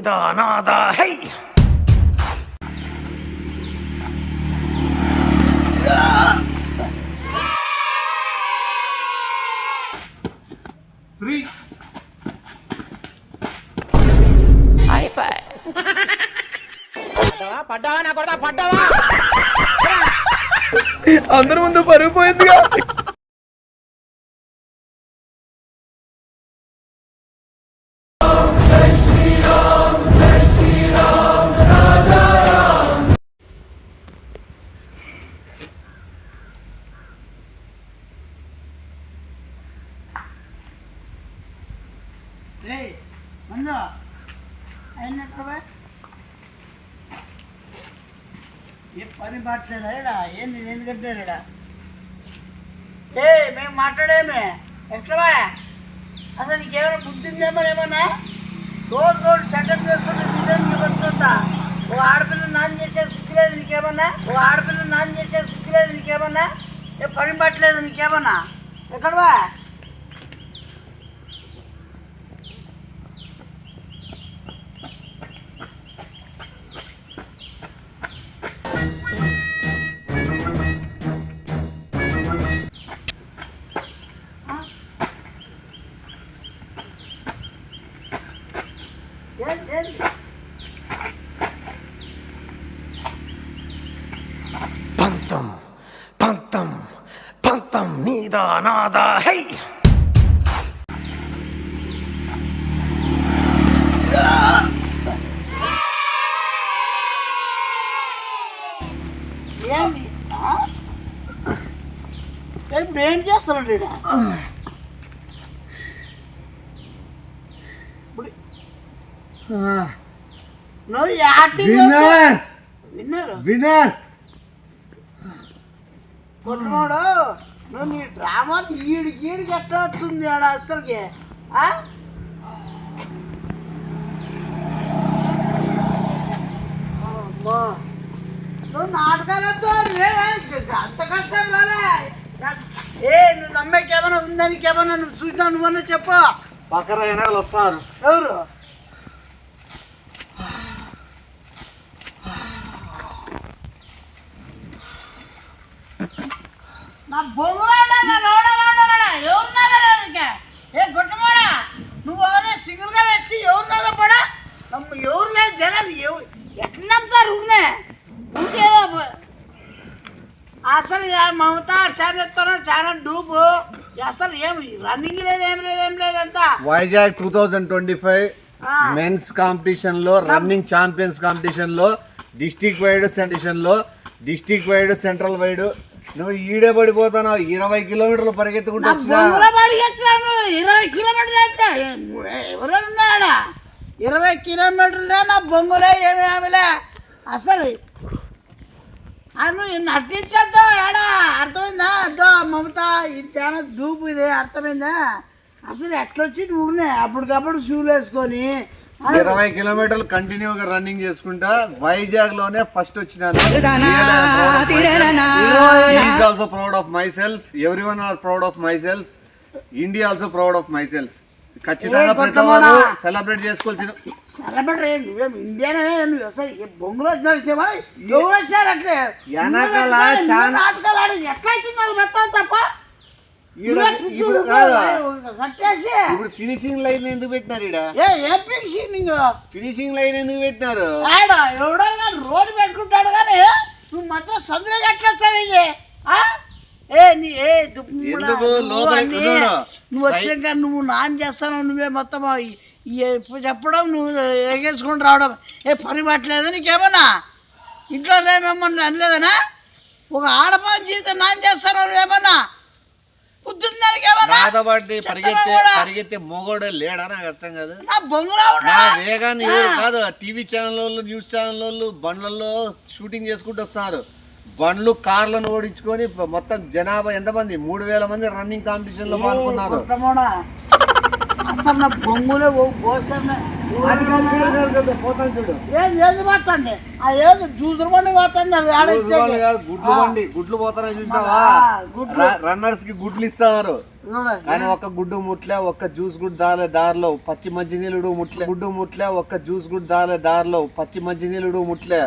నీదా నాదా హై పడ్డావా నా కొడతా పడ్డావా అందరి ముందు పరుగు పోయిందిగా. ఏ పని పట్టలేదా ఇడా ఏంది ఎందుకంటే ఇడా మేము మాట్లాడేమే ఎట్లా అసలు నీకేమైనా బుద్ధి ఉందేమో ఏమన్నా రోజు సెటప్ చేసుకుంటే నిజంగా వస్తుందా ఓ ఆడపిల్ల నాన్న చేసే సిక్కులేదు నీకేమన్నా ఏ పని పట్టలేదు నీకేమన్నా ఎక్కడవా పంతం పంతం పంతం నీదా నాదా హై ఏంది ఇప్పుడు ఏం చేస్తానండి ఈడ? నువ్వు యాక్టింగ్ వినర్ కొట్టుకోడు నువ్వు నీ డ్రామా ఈడికి ఎట్లా వచ్చింది ఆడ అసలుకి నువ్వు నాటకాలతో అంత కష్టం రాలే నువ్వు నమ్మేకేమైనా ఉందానికేమైనా నువ్వు చూసినా నువ్వన్నా చెప్పు పక్కన వెనకాల వస్తారు. ఎవరు నా బొమ్మలాడా నా లోడలాడా ఎవరున్నారా ఏ గుట్టమాడా నువ్వు అవన్నీ సింగిల్గా వచ్చి ఎవరున్నారా పడా ఎవరు లేదు జనాలు ఎట్లా నమ్ముతారు ఉన్నే అసలు మమత చాలా చాలా డూపు అసలు ఏమి రన్నింగ్ లేదు ఏం లేదంతా. వైజాగ్ 2025 మెన్స్ కాంపిటీషన్ లో రన్నింగ్ ఛాంపియన్స్ కాంపిటీషన్ లో డిస్టిక్ వైడ్ సెంట్రల్ వైడ్ నువ్వు ఈడే పడిపోతున్నావు. 20 కిలోమీటర్లు పరిగెత్తుకుంటూ 20 కిలోమీటర్లు అయితే ఎవరున్నాడా 20 కిలోమీటర్లే నా బొంగులే ఏమేమిలే అసలు నువ్వు నటించద్దు ఏడా అర్థమైందా అద్దో మమత ఇది చాలా డూపు ఇది అర్థమైందా అసలు ఎట్లొచ్చి నువ్వునే అప్పటికప్పుడు షూలు వేసుకొని 20 కిలోమీటర్లు కంటిన్యూగా రన్నింగ్ చేసుకుంటా వైజాగ్ లోనే ఫస్ట్ వచ్చినాను. Also proud of myself, everyone are proud of myself, India also proud of myself. ఖచ్చితంగా ప్రతి ఒక్కరు సెలబ్రేట్ చేసుకోవాల్సిన సెలబ్రేట్ నువ్వేం ఇండియానే నువ్వు అసలు బొంగులు వచ్చిన ఎవరు వచ్చారు అట్లే నాటకాలు ఆడి ఎట్లా అవుతుంది మొత్తం తప్ప ఇప్పుడు ఫినిషింగ్ లైన్ ఎందుకు పెట్టినారు? ఫినిషింగ్ లైన్ ఎందుకు పెట్టినారు? ఎవడన్నా రోడ్డు పెట్టుకుంటాడు కానీ నువ్వు మధ్య సందులో ఎట్లా వచ్చావు? నువ్వు వచ్చినాక నువ్వు నాన్ చేస్తాను నువ్వే మొత్తం చెప్పడం నువ్వు ఎగేసుకుని రావడం పని పట్టలేదు నీకేమన్నా ఇంట్లో ఏమేమన్నా అనలేదనా? ఒక ఆడపని జీవితం నాన్ చేస్తాను నువ్వేమన్నా పరిగెత్తే మొగోడు లేడా? నాకు అర్థం కాదు. నా వేగాన్ని కాదు టీవీ ఛానల్ వాళ్ళు న్యూస్ ఛానల్ వాళ్ళు బండ్లలో షూటింగ్ చేసుకుంటూ వస్తున్నారు. బండ్లు కార్లను ఓడించుకొని మొత్తం జనాభా ఎంతమంది 3000 మంది రన్నింగ్ కాంపిటీషన్ లో పాల్గొన్నారు. గుడ్లు పోతానే చూసినావా? రన్నర్స్ కి గుడ్లు ఇస్తారు. కానీ ఒక్క గుడ్డు ముట్లే, ఒక్క జ్యూస్ గుడ్ దారిలో పచ్చి మంచినీళ్ళుడు ముట్లే, గుడ్డు ముట్లే, ఒక్క జ్యూస్ గుడ్ దారిలో పచ్చి మంచినీళ్ళుడు ముట్లే.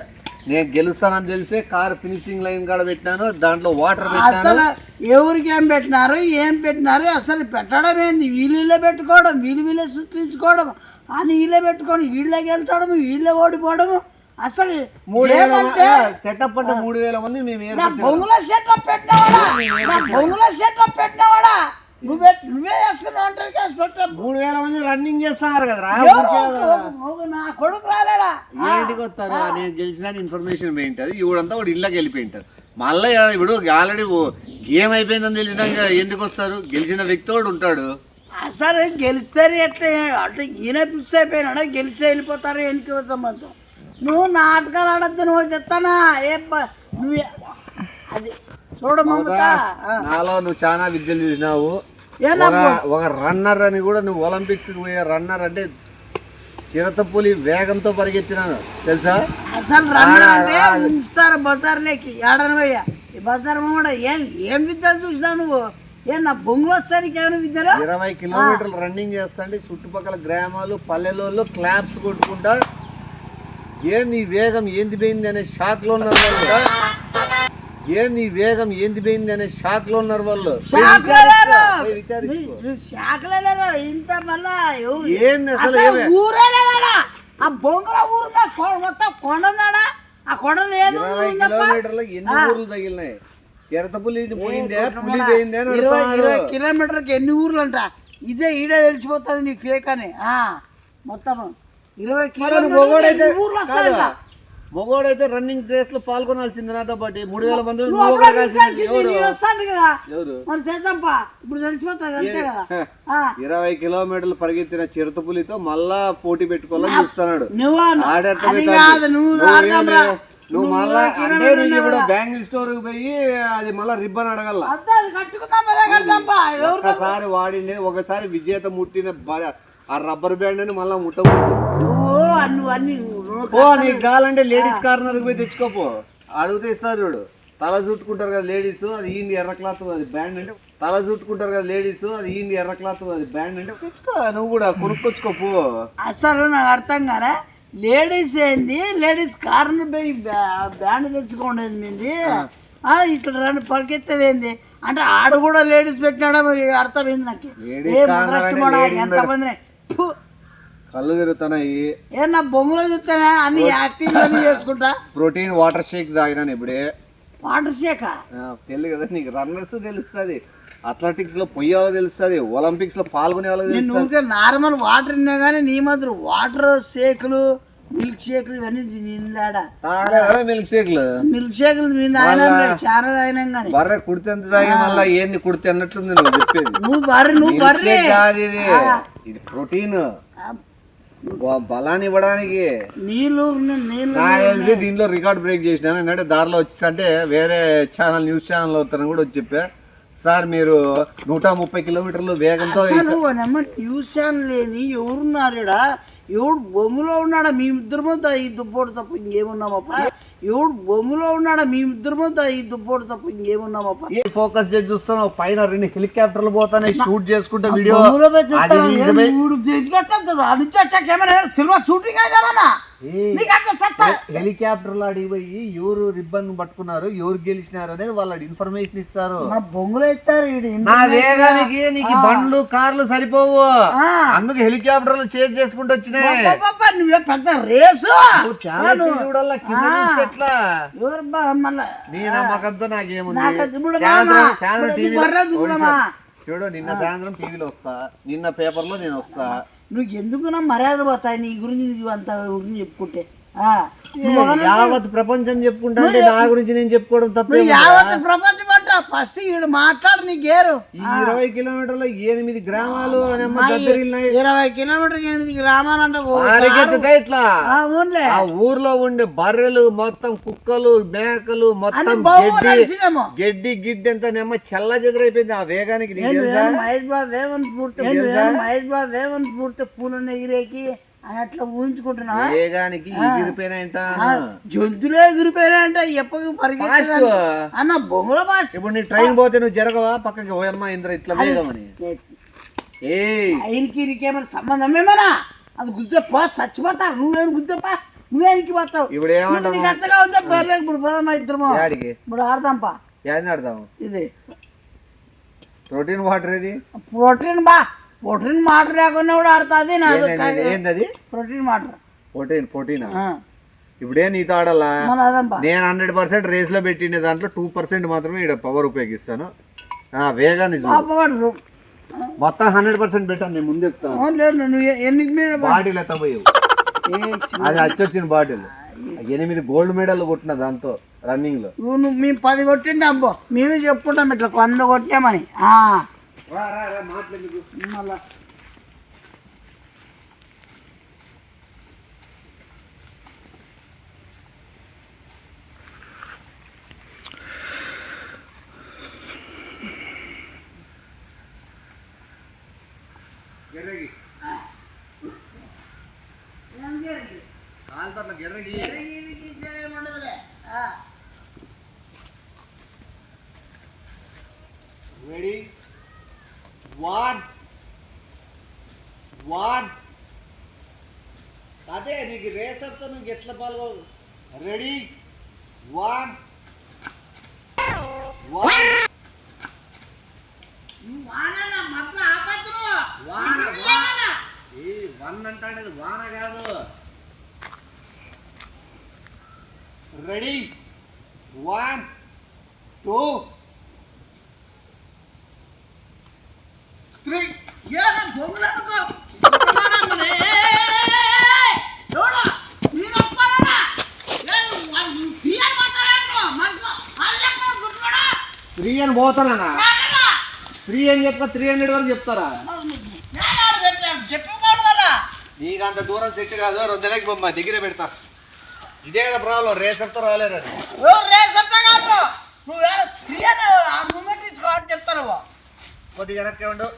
నేను గెలుస్తానని తెలిసే కార్ ఫినిషింగ్ లైన్ కాడ పెట్టినాను, దాంట్లో వాటర్ పెట్టాను. అసలు ఎవరికి ఏం పెట్టినారు అసలు పెట్టడం ఏంది? వీళ్ళే పెట్టుకోవడం, వీళ్ళే సృష్టించుకోవడం, అని వీళ్ళే పెట్టుకోవడం, వీళ్ళే గెలిచడం, వీళ్ళే ఓడిపోవడం. అసలు సెటప్ అంటే 3000 మంది మేము బొంగుల సెటప్ పెట్టినవాడా నువ్వే వేసుకున్నావు అంటారు. 3000 మంది రన్నింగ్ చేస్తున్నారు కదా, నా కొడుకు రాలేడా? ఇంటికి వస్తారు. నేను గెలిచిన ఇన్ఫర్మేషన్ పోయింటది, ఇవిడంతా వాడు ఇళ్ళకి వెళ్ళిపోయింటారు. మళ్ళీ ఇప్పుడు ఆల్రెడీ గేమ్ అయిపోయిందని తెలిసినాక ఎందుకు వస్తారు? గెలిచిన వ్యక్తి వాడు ఉంటాడు. అసలు గెలిస్తారు ఎట్లా అంటే ఈయన ఫిక్స్ అయిపోయినాడా? గెలిచి వెళ్ళిపోతారు వెనక్కి వద్దామంతా. నువ్వు నాటకాలు ఆడద్దు, నువ్వు చెప్తానా నువ్వే అది చూడమా. నాలో నువ్వు చాలా విద్యలు చూసినావు. ఒక రన్నర్ అని కూడా నువ్వు ఒలింపిక్స్ పోయే రన్నర్ అంటే చిరతపులి వేగంతో పరిగెత్తినాను తెలుసా? అసలు రన్నర్ అంటే ఉంచుతారు బజార్లోకి ఏడనవయ్యా. ఈ బజార్ కూడా ఏం విద్యలు చూసినావు నువ్వు? నా బొంగులు వచ్చానికి ఏమైనా విద్యలు? 20 కిలోమీటర్లు రన్నింగ్ చేస్తాండి, చుట్టుపక్కల గ్రామాలు పల్లెలలో క్లాప్స్ కొట్టుకుంటా ఏంది వేగం ఏంది పోయింది అనే షాక్ లో ఉన్నారు వాళ్ళు. ఏంది వేగం ఏంది పోయింది అనే షాక్ లో ఉన్నారు వాళ్ళు. ఇంత మళ్ళా ఊరే ఆ బొంగుల ఊరు మొత్తం కొండ ఉందాడా? ఆ కొండ లేదు. 20 కిలోమీటర్లు ఎన్ని ఊర్లు తగిలినాయి? చిరతపులి పోయిందే, పులి పోయిందే. 20 కిలోమీటర్కి ఎన్ని ఊర్లు అంట? ఈడే తెలిసిపోతుంది నీ ఫేక్ అని. మొత్తం 20 కిలోమీటర్లు ఊర్లు వస్తాయంట. మగోడైతే రన్నింగ్ రేస్ లో పాల్గొనాల్సింది నాతో పాటు. 3000 మంది వస్తాను కదా మరి చేద్దాంపా, ఇప్పుడు తెలిసిపోతాడు అంతే కదా. 20 కిలోమీటర్లు పరిగెత్తిన చిరతపులితో మళ్ళా పోటీ పెట్టుకోవాలని చూస్తున్నాడు. నువ్వు మళ్ళా అంటే నీకు ఇప్పుడు బ్యాంగిల్ స్టోర్ పోయి అది మళ్ళా రిబ్బన్ అడగల. ఒకసారి వాడిండే, ఒకసారి విజేత ముట్టిన ఆ రబ్బర్ బ్యాండ్ అని మళ్ళా ముట్టకూడదు. నీకు కావాలంటే లేడీస్ కార్నర్ పోయి తెచ్చుకోపో, అడిగితే ఇస్తారు చూడు. తల చుట్టుకుంటారు కదా లేడీస్, అది ఈండి ఎర్ర క్లాత్, అది బ్యాండ్ అంటే తల చుట్టుకుంటారు కదా లేడీస్, అది ఈండి ఎర్ర క్లాత్, అది బ్యాండ్ అంటే తెచ్చుకో, నువ్వు కూడా కొనుక్కొచ్చుకోపో. అసలు నాకు అర్థం కాలే, లేడీస్ ఏంది లేడీస్ కార్నర్ పోయి బ్యాండ్ తెచ్చుకోండి ఇట్లా రెండు పరిగెత్తేది ఏంది అంటే ఆడ కూడా లేడీస్ పెట్టినాడ అర్థం ఏంది నాకు. ఎంతమంది కళ్ళు తిరుగుతున్నాయి. నా బొంగులో చూస్తానే అన్ని యాక్టింగ్ చేసుకుంటా. ప్రోటీన్ వాటర్ షేక్ తాగినాను ఇప్పుడే. వాటర్ షేక్ తెలియదు కదా నీకు? రన్నర్స్ తెలుస్తుంది, అథ్లెటిక్స్ లో పోయేవాళ్ళు తెలుస్తుంది, ఒలింపిక్స్ లో పాల్గొనే వాళ్ళకి తెలుస్తుంది. నార్మల్ వాటర్ ఇన్నా కానీ నీ మాత్రం వాటర్ షేకులు మిల్క్ షేకులు ఇవన్నీ నిన్నాడా? మిల్క్ షేక్లు చాలా తాగినాం కానీ బర్రె కుడితే ఎంత తాగి మళ్ళీ ఏంది కుడితే అన్నట్లుంది నువ్వు చెప్పేది. నువ్వు బర్రె కాదు ఇది ప్రోటీన్ బలాన్ని ఇవ్వడానికి. నీళ్ళు తెలిసి దీంట్లో రికార్డ్ బ్రేక్ చేసినాను. ఎందుకంటే దారిలో వచ్చి అంటే వేరే ఛానల్ న్యూస్ ఛానల్ అవుతాను కూడా వచ్చి చెప్పా, సార్ మీరు 130 కిలోమీటర్లు వేగంతో న్యూస్ ఛానల్ లేని ఎవరున్నారా? ఎవడు బొంగులో ఉన్నాడా? మీ ఇద్దరు మధ్య ఈ దుబ్బోడు తప్ప ఇంకేమున్నామప్ప? ఎవడు బొంగులో ఉన్నాడా? మీ ఇద్దరు మధ్య ఈ దుబ్బోడు తప్ప ఇంకేమున్నామప్ప? ఏ ఫోకస్ చేసి చూస్తాను, పైన 2 హెలికాప్టర్లు పోతానే షూట్ చేసుకుంటే వీడియో సినిమా షూటింగ్ అయిదామన్నా హెలికాప్టర్ లో అడిగిపోయి ఎవరు రిబ్బన్ పట్టుకున్నారు, ఎవరు గెలిచినారు అనేది వాళ్ళ ఇన్ఫర్మేషన్ ఇస్తారు. బొంగులు ఇస్తారు. నా వేగానికి నీకు బండ్లు కార్లు సరిపోవు, అందుకు హెలికాప్టర్లు చేజ్ చేసుకుంటూ వచ్చినాయి. నువ్వే పెద్ద రేసు నీ నమ్మకంతో నాకేముంది. చూడు నిన్న సాయంత్రం టీవీలో వస్తా, నిన్న పేపర్ లో నేను వస్తా. నువ్వు ఎందుకు నా మర్యాద పోతాయి నీ గురించి అంత గురించి చెప్పుకుంటే? యావత్ ప్రపంచం చెప్పుకుంటా అంటే నా గురించి నేను చెప్పుకోవడం తప్ప. యావత్ ప్రపంచం అంట ఫస్ట్ ఈడు మాట్లాడు నీ గేరు. 20 కిలోమీటర్లో 8 గ్రామాలు 20 కిలోమీటర్ 8 గ్రామాలు అంటే ఇట్లా ఆ ఊర్లో ఉండే బర్రెలు మొత్తం, కుక్కలు మేకలు మొత్తం గడ్డి గిడ్డి అంతా నేమో చల్ల చెదరైపోయింది ఆ వేగానికి. మహేష్ బాబు వేవన్ పూర్తి పూలను ఎగిరేకి అని అట్లా ఊహించుకుంటున్నా వేగానికి ఎగిరిపోయినాయంట జంతువులే ఎగిరిపోయినాయంట ఎప్పటికి పరిగెత్తాలి అన్న బొంగుల బాస్. ఇప్పుడు నీ ట్రైన్ పోతే నువ్వు జరగవా పక్కకి ఓయమ్మ ఇంద్ర ఇట్లా వేగమని ఆయనకి ఇరికేమైనా సంబంధం ఏమన్నా అది గుద్దప్ప చచ్చిపోతారు. నువ్వేమి గుద్దప్ప నువ్వేనికి పోతావు. ఇప్పుడు ఏమంటావు నీకు అంతగా ఉందా బర్రెకి ఇప్పుడు పోదామా ఇద్దరమో ఇప్పుడు ఆడదాంపా. ఏది ఆడదాం? ఇది ప్రోటీన్ వాటర్ ఇది ప్రోటీన్ ప్రోటీన్ వాటర్ లేకుండా కూడా ఆడుతుంది. ఏంది ప్రోటీన్ వాటర్ ప్రోటీన్ ఇప్పుడే నీతో ఆడాలా? నేను 100% రేస్ లో పెట్టిన దాంట్లో 2% మాత్రమే ఇక్కడ పవర్ ఉపయోగిస్తాను. వేగాన్ని మొత్తం 100% పెట్టాను. నేను ముందు చెప్తాను. బాటిల్ ఎత్తపోయావు అది వచ్చొచ్చిన బాటిల్ 8 గోల్డ్ మెడల్ కొట్టిన దాంతో రన్నింగ్ లో. నువ్వు మేము 10 కొట్టిండే అబ్బో మేమే చెప్పుకుంటాం ఇట్లా 100 కొట్టామని. మళ్ళా రెడీ 1 అదే నీకు రేసర్తో నువ్వు ఎట్లా పాల్గొ. రెడీ 1 అంటాండి వాన కాదు. రెడీ 1 2 3 3 అని పోతానా? 3 అని చెప్తా 300 వరకు చెప్తారా? నీకు అంత దూరం సెట్ కాదు. 2 బొమ్మ దగ్గర పెడతా. ఇదే కదా ప్రాబ్లం. రేసర్తో రాలేరు. చెప్తాను కొద్దిగా వెనక్కే ఉండు.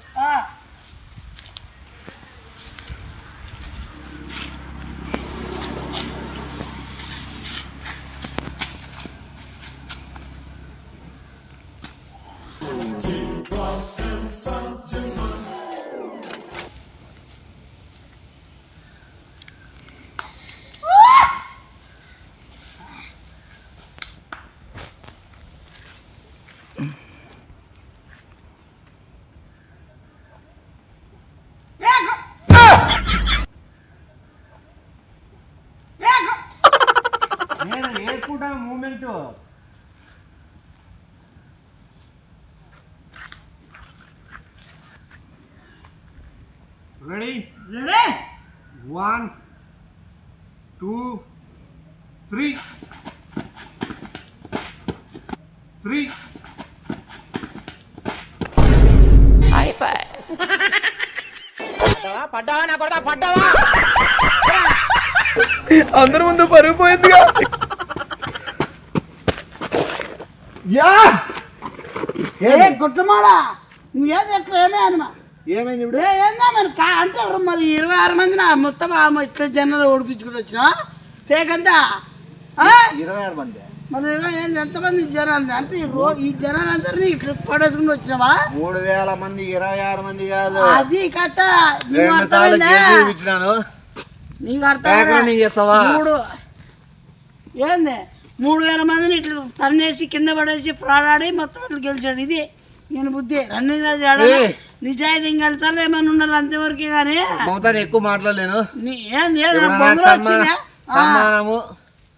నేను నేర్చుకుంటాను మూమెంట్. రెడీ 1 2 3 పడ్డావా నా కొడతా పడ్డావా? అందరి ముందు పరుగు పోయిందిగా. గుట్టమాడా నువ్వేది ఎట్లా ఏమే అనమా ఏమైంది ఇప్పుడు? ఏందా మరి అంటే మరి 26 మందిని మొత్తం ఇట్లా జనాలు ఓడిపించుకుంటూ వచ్చినా ఫేక్ అంతా 26 మంది. మరి ఎంతమంది జనాలు అంటే ఈ జనాలు అందరినీ ఇట్లా పడేసుకుంటూ వచ్చినావా? 3000 మంది 26 మంది కాదు. అది కథ. నీకు అర్థం ఏంది 3000 మందిని ఇట్లా తన్నేసి కింద పడేసి ఫ్రాడాడి మొత్తం ఇట్లా గెలిచాడు. ఇది నేను బుద్ధి రన్నింగ్ నిజాయితీ గెలిచాలి ఏమైనా ఉండాలి అంతవరకే. కానీ ఎక్కువ మాట్లాడలేను.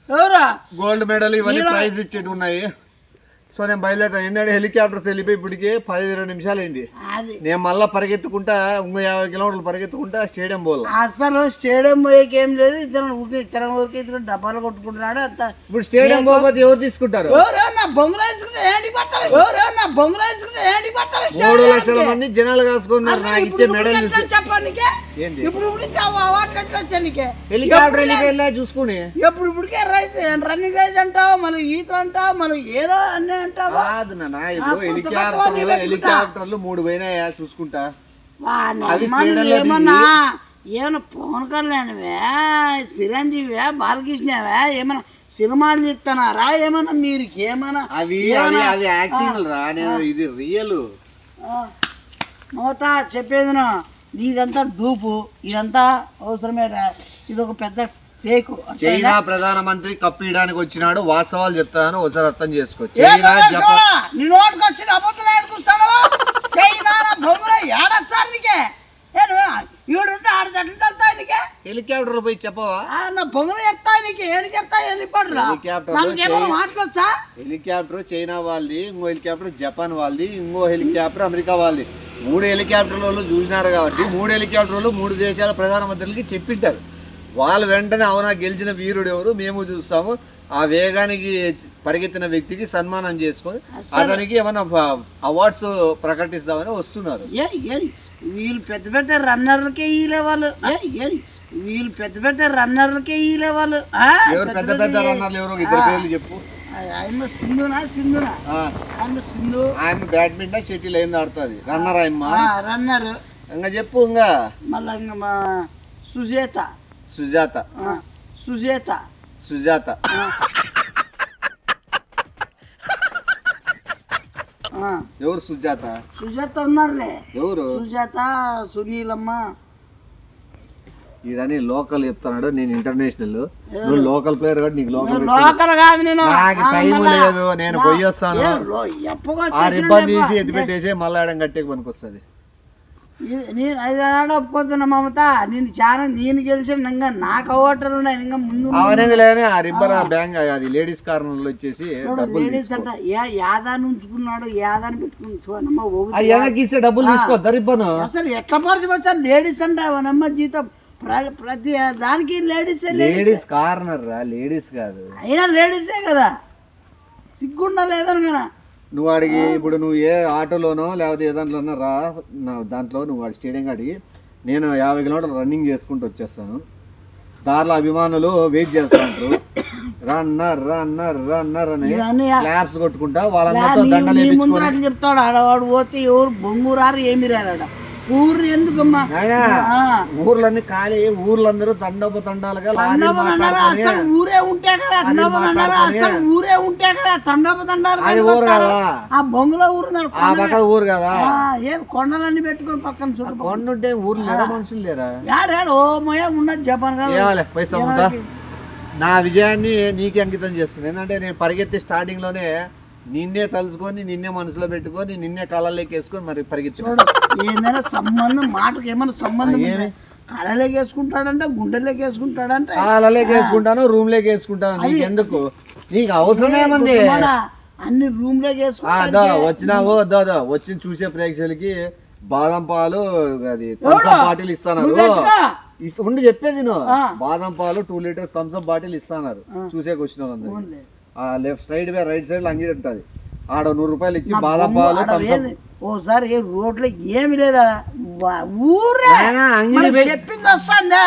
ఎవరా గోల్డ్ మెడల్ ఇవన్నీ ప్రైజ్ ఇచ్చేటి ఉన్నాయి. సో నేను బయలుదేరుతాను. ఏంటంటే హెలికాప్టర్స్ వెళ్ళిపోయి ఇప్పటికే 10-20 నిమిషాలు అయింది. నేను మళ్ళీ పరిగెత్తుకుంటా 50 కిలోమీటర్లు పరిగెత్తుకుంటా స్టేడియం పోవాలి. అసలు స్టేడియం పోయేకి ఏం లేదు. ఇతరం ఊరికి డబ్బాలు కొట్టుకుంటున్నాడు అంత. ఇప్పుడు స్టేడియం పోతే ఎవరు తీసుకుంటారు? 3 లక్షల మంది జనాలు కాసుకున్నారు. నాకు ఇచ్చే మెడల్ చెప్పానికి హెలికాప్టర్ వెళ్ళి చూసుకుని ఇప్పుడికే రన్నింగ్ రైస్ అంటావు, మనం ఈత అంటావు, మనం ఏదో అన్నీ అంటావు. కాదు నాన్న, ఇప్పుడు హెలికాప్టర్లు 3 పోయినాయా చూసుకుంటా. ఏమన్నా పవన్ కళ్యాణ్వే చిరంజీవే బాలకృష్ణవే ఏమన్నా సినిమాలు చెప్తున్నారా ఏమన్నా మీరు ఏమన్నా అవి యాక్టింగ్ రా, నేను ఇది రియల్. మమతా చెప్పేది నీదంతా డూపు, ఇదంతా అవసరమే రా, ఇది ఒక పెద్ద ఫేక్. చైనా ప్రధానమంత్రి కప్పియడానికి వచ్చినాడు, వాస్తవాలు చెప్తాను ఒకసారి అర్థం చేసుకో. చైనా నీ నోటికి వచ్చిన అబద్ధాలు ఆడుకుంటాను. చైనా బొమ్మలు ఏడొచ్చారు నీకే, ఈడుంటే ఆడ చెట్లు చెప్తాయి నీకే. హెలికాప్టర్ పోయి చెప్పవా? నా బొమ్మలు చెప్తాయి నీకు, ఏడు చెప్తాయి మాట్లాడొచ్చా? హెలికాప్టర్ చైనా వాళ్ళది, ఇంకో హెలికాప్టర్ జపాన్ వాళ్ళది, ఇంకో హెలికాప్టర్ అమెరికా వాళ్ళది. 3 హెలికాప్టర్లు చూసినారు కాబట్టి 3 హెలికాప్టర్లు 3 దేశాల ప్రధానమంత్రులకి చెప్పింటారు. వాళ్ళు వెంటనే అవునా గెలిచిన వీరుడు ఎవరు మేము చూస్తాము, ఆ వేగానికి పరిగెత్తిన వ్యక్తికి సన్మానం చేసుకొని అతనికి ఏమైనా అవార్డ్స్ ప్రకటిస్తామని వస్తున్నారు. వీళ్ళు పెద్ద పెద్ద రన్నర్లకే ఈ లెవెల్, వీళ్ళు పెద్ద పెద్ద రన్నర్లకే ఈ లెవెల్. ఎవరు పెద్ద పెద్ద రన్నర్లు ఎవరో 2 పేర్లు చెప్పు. ఆయన సింధునా సింధు ఆయన బ్యాడ్మింటన్ షటిల్ అయింది ఆడుతుంది. రన్నర్ ఆయమ్మ రన్నర్. ఇంకా చెప్పు. ఇంకా మళ్ళా ఇంకా మా సుజాత ఎవరు సుజాత ఉన్నారులే. ఎవరు సుజాత, సునీలమ్మ. ఇదని లోకల్ చెప్తున్నాడు, నేను ఇంటర్నేషనల్. నువ్వు లోకల్ ప్లేయర్ కాబట్టి నీకు లోకల్ కాదు, నేను నాకు టైం లేదు, నేను పోయి వస్తాను. ఆ రిబ్బన్ తీసి ఎత్తి పెట్టేసి మళ్ళీ ఆడం కట్టేకి పనికి వస్తుంది. నేను 5 ఏళ్ళు ఒప్పుకోతున్నా మమత, నేను గెలిచిన ఇంకా నాకు ఓటర్లు ఉన్నాయి. ఇంకా ముందు అవనేది లేని ఆ రిబ్బన్ బ్యాంక్ అది లేడీస్ కార్నర్ లో వచ్చేసి లేడీస్ అంట యాదాన్ని ఉంచుకున్నాడు, యాదాన్ని పెట్టుకుని డబ్బులు తీసుకోవద్దా రిబ్బన్? అసలు ఎట్లా పరిచయం లేడీస్ అంటే అవనమ్మ జీతం ప్రతి దానికి లేడీస్ కార్నర్ రా, లేడీస్ కాదు. అయినా లేడీసే కదా, సిగ్గుండా లేదని కదా. నువ్వు అడిగి ఇప్పుడు నువ్వు ఏ ఆటోలోనో లేకపోతే ఏ దాంట్లోనో రా, దాంట్లో నువ్వు వాడి స్టేడియం కాడికి నేను 50 కిలోమీటర్లు రన్నింగ్ చేసుకుంటూ వచ్చేస్తాను. దారిలో అభిమానులు వెయిట్ చేస్తా ఉంటారు, రన్నర్ రన్నర్ రన్నర్ అని క్లాప్స్ కొట్టుకుంటా వాళ్ళందరితో దండలు చెప్తాడు. ఆడవాడు పోతే ఎవరు బొంగురారు ఏమి రాడు. ఊరు ఎందుకమ్మా ఊర్లన్నీ ఖాళీ, ఊర్లందరూ తండోపతండాలుగా అసలు ఊరే ఉంటే కదా, అసలు ఊరే ఉంటే కదా తండోపతండాలు. ఆ బొంగులో ఊరు ఆ పక్క ఊరు కదా, ఏది కొండలన్నీ పెట్టుకొని పక్కన చుట్టూ కొండ ఉంటే ఊర్లు లేరా, మనుషులు లేరా? యాడాడు ఓమయ ఉన్నది జపాన్. పైసా నా విజయాన్ని నీకే అంకితం చేస్తుంది. ఎందుకంటే నేను పరిగెత్తే స్టార్టింగ్ లోనే నిన్నే తలుచుకొని, నిన్నే మనసులో పెట్టుకొని, నిన్నే కళ్ళలోకి వేసుకొని మరి పరిగెత్తి. ఏదైనా సంబంధం మాటకి ఏమైనా సంబంధం కళ్ళలోకి వేసుకుంటాడంటే, గుండెలోకి వేసుకుంటాడంటే. కళ్ళలోకి వేసుకుంటాను, రూమ్ లోకి వేసుకుంటాను. నీకు ఎందుకు, నీకు అవసరం ఏమంది? అన్ని రూమ్ లోకి వచ్చినావు వచ్చి చూసే ప్రేక్షకులకి బాదం పాలు అది బాటిల్ ఇస్తాను ఉండి చెప్పేది నేను. బాదం పాలు 2 లీటర్స్ థమ్స్అప్ బాటిల్ ఇస్తాను చూసేకి వచ్చిన వాళ్ళందరూ. లెఫ్ట్ సైడ్ రైట్ సైడ్ అంగడి ఉంటుంది, ఆడ 100 రూపాయలు ఇచ్చి బాదం పాలు. ఓసారి రోడ్లో ఏమి లేదా, ఊరే చెప్పింది వస్తుందా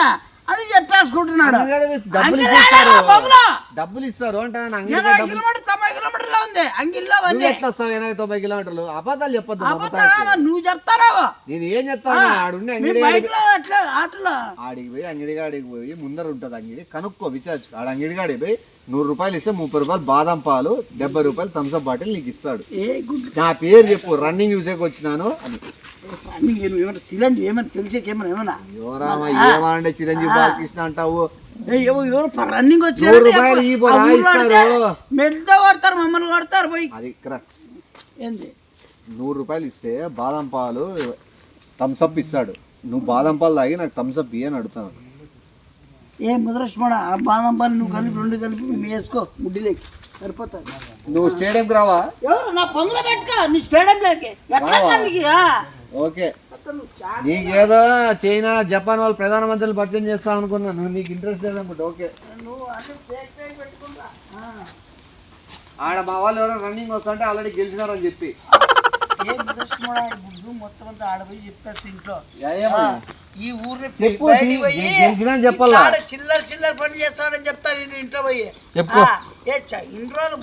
అది చెప్పేసుకుంటున్నాడు. డబ్బులు ఇస్తారు అంటే 90 కిలోమీటర్లో ఉంది అంగిల్లో. ఎట్లా వస్తావు 80-90 కిలోమీటర్లు? అబద్ధాలు చెప్పొద్దు. నువ్వు చెప్తారావా? నేను ఏం చెప్తాను, ఆడుండే అంగిడి ఆడికి పోయి అంగిడిగాడికి పోయి ముందర ఉంటది అంగిడి, కనుక్కో విచారించు. ఆడ అంగిడిగాడికి పోయి 100 రూపాయలు ఇస్తే 30 రూపాయలు బాదం పాలు, 70 రూపాయలు థమ్స్అప్ బాటిల్ నీకు ఇస్తాడు. నా పేరు చెప్పు, రన్నింగ్ చూసేకి వచ్చినాను అని. చిరంజీవి ఏమన్నా తెలిసేకేమన్నా ఏమన్నా ఏమనంటే చిరంజీవి బాలకృష్ణ అంటావు. ఎవరు రన్నింగ్ వచ్చారు మెడ్తో కొడతారు, మమ్మల్ని కొడతారు పోయి. అది ఇక్కడ ఏంది 100 రూపాయలు ఇస్తే బాదం పాలు థమ్స్అప్ ఇస్తాడు. నువ్వు బాదం పాలు తాగి నాకు థమ్స్అప్ ఇయ్యని అడుగుతాను. ఏ ముద్రష్మణ ఆ బాదం పాలు నువ్వు కలిపి 2 కలిపి వేసుకో ముడ్డిలోకి సరిపోతుంది. నువ్వు స్టేడియంకి రావా? నా పొంగులో పెట్టుకో నీ స్టేడియంలోకి. ఓకే, నీకేదో చైనా జపాన్ వాళ్ళు ప్రధానమంత్రులు పరిచయం చేస్తావు అనుకున్నాను, నీకు ఇంట్రెస్ట్ లేదనుకుంటా. ఓకే, ఆడ మా వాళ్ళు ఎవరో రన్నింగ్ వస్తుంటే ఆల్రెడీ గెలిచినారని చెప్పి మొత్తం అంతా ఆడపోయి చెప్పేసి ఇంట్లో ఈ ఊర్లో చెప్పాలా చిల్లర పని చేస్తాడని చెప్తాను నేను ఇంట్లో పోయి చెప్పు. ఇన్ని రోజులు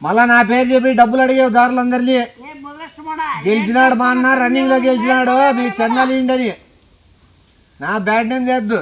మళ్ళా నా పేరు చెప్పి డబ్బులు అడిగేవు దారులందరినీ. గెలిచినాడు మా అన్న, రన్నింగ్ లో గెలిచినాడు, మీ చందాలు ఇండని నా బ్యాట్ నేమ్ చేద్దు.